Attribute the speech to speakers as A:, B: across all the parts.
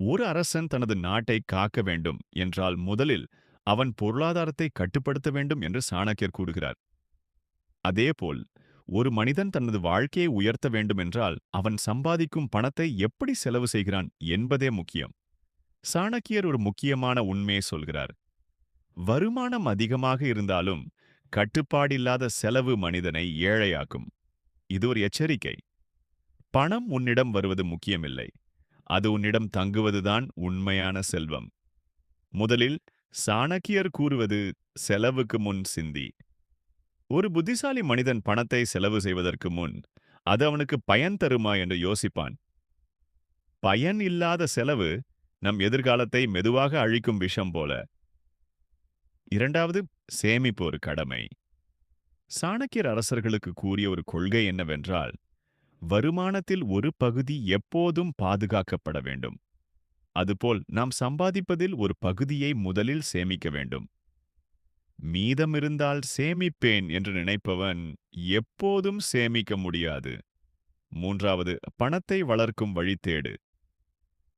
A: ஒரு அரசன் தனது நாட்டை காக்க வேண்டும் என்றால் முதலில் அவன் பொருளாதாரத்தை கட்டுப்படுத்த வேண்டும் என்று சாணக்கியர் கூறுகிறார். அதேபோல் ஒரு மனிதன் தனது வாழ்க்கையை உயர்த்த வேண்டுமென்றால் அவன் சம்பாதிக்கும் பணத்தை எப்படி செலவு செய்கிறான் என்பதே முக்கியம். சாணக்கியர் ஒரு முக்கியமான உண்மையை சொல்கிறார். வருமானம் அதிகமாக இருந்தாலும் கட்டுப்பாடில்லாத செலவு மனிதனை ஏழையாக்கும். இது ஒரு எச்சரிக்கை. பணம் உன்னிடம் வருவது முக்கியமில்லை, அது உன்னிடம் தங்குவதுதான் உண்மையான செல்வம். முதலில் சாணக்கியர் கூறுவது செலவுக்கு முன் சிந்தி. ஒரு புத்திசாலி மனிதன் பணத்தை செலவு செய்வதற்கு முன் அது அவனுக்கு பயன் தருமா என்று யோசிப்பான். பயன் இல்லாத செலவு நம் எதிர்காலத்தை மெதுவாக அழிக்கும் விஷம் போல. இரண்டாவது, சேமிப்பு ஒரு கடமை. சாணக்கியர் அரசர்களுக்கு கூறிய ஒரு கொள்கை என்னவென்றால், வருமானத்தில் ஒரு பகுதி எப்போதும் பாதுகாக்கப்பட வேண்டும். அதுபோல் நாம் சம்பாதிப்பதில் ஒரு பகுதியை முதலில் சேமிக்க வேண்டும். மீதம் இருந்தால் சேமிப்பேன் என்று நினைப்பவன் எப்போதும் சேமிக்க முடியாது. மூன்றாவது, பணத்தை வளர்க்கும் வழி தேடு.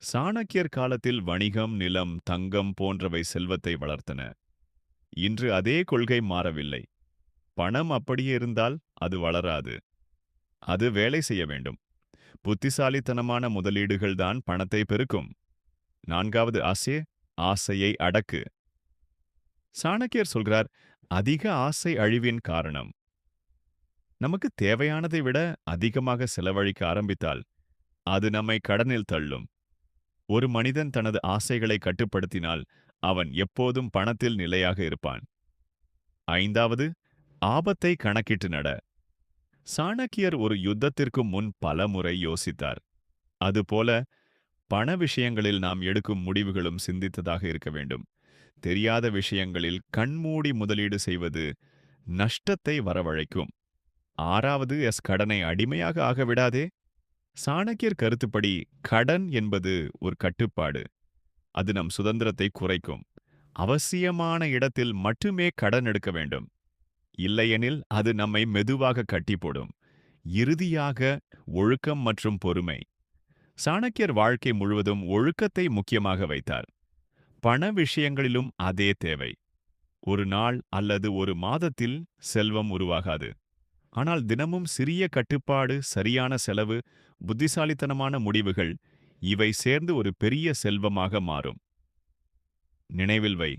A: சாணக்கியர் காலத்தில் வணிகம், நிலம், தங்கம் போன்றவை செல்வத்தை வளர்த்தன. இன்று அதே கொள்கை மாறவில்லை. பணம் அப்படியே இருந்தால் அது வளராது. அது வேலை செய்ய வேண்டும். புத்திசாலித்தனமான முதலீடுகள் தான் பணத்தை பெருக்கும். நான்காவது ஆசை, ஆசையை அடக்கு. சாணக்கியர் சொல்கிறார், அதிக ஆசை அழிவின் காரணம். நமக்கு தேவையானதை விட அதிகமாக செலவழிக்க ஆரம்பித்தால் அது நம்மை கடனில் தள்ளும். ஒரு மனிதன் தனது ஆசைகளை கட்டுப்படுத்தினால் அவன் எப்போதும் பணத்தில் நிலையாக இருப்பான். ஐந்தாவது, ஆபத்தை கணக்கிட்டு நட. சாணக்கியர் ஒரு யுத்தத்திற்கு முன் பல முறை யோசித்தார். அதுபோல பண விஷயங்களில் நாம் எடுக்கும் முடிவுகளும் சிந்தித்ததாக இருக்க வேண்டும். தெரியாத விஷயங்களில் கண்மூடி முதலீடு செய்வது நஷ்டத்தை வரவழைக்கும். ஆறாவது, கடனை அடிமையாக ஆகவிடாதே. சாணக்கியர் கருத்துப்படி கடன் என்பது ஒரு கட்டுப்பாடு. அது நம் சுதந்திரத்தை குறைக்கும். அவசியமான இடத்தில் மட்டுமே கடன் எடுக்க வேண்டும். இல்லையெனில் அது நம்மை மெதுவாக கட்டி போடும். இறுதியாக, ஒழுக்கம் மற்றும் பொறுமை. சாணக்கியர் வாழ்க்கை முழுவதும் ஒழுக்கத்தை முக்கியமாக வைத்தார். பண விஷயங்களிலும் அதே தேவை. ஒரு நாள் அல்லது ஒரு மாதத்தில் செல்வம் உருவாகாது. ஆனால் தினமும் சிறிய கட்டுப்பாடு, சரியான செலவு, புத்திசாலித்தனமான முடிவுகள், இவை சேர்ந்து ஒரு பெரிய செல்வமாக மாறும். நினைவில் வை,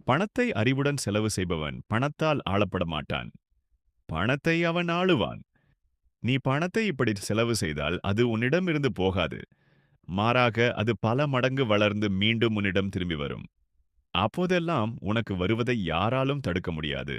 A: பணத்தை அறிவுடன் செலவு செய்பவன் பணத்தால் ஆளப்பட மாட்டான். பணத்தை அவன் ஆளுவான். நீ பணத்தை இப்படி செலவு செய்தால் அது உன்னிடமிருந்து போகாது. மாறாக அது பல மடங்கு வளர்ந்து மீண்டும் உன்னிடம் திரும்பி வரும். அப்போதெல்லாம் உனக்கு வருவதை யாராலும் தடுக்க முடியாது.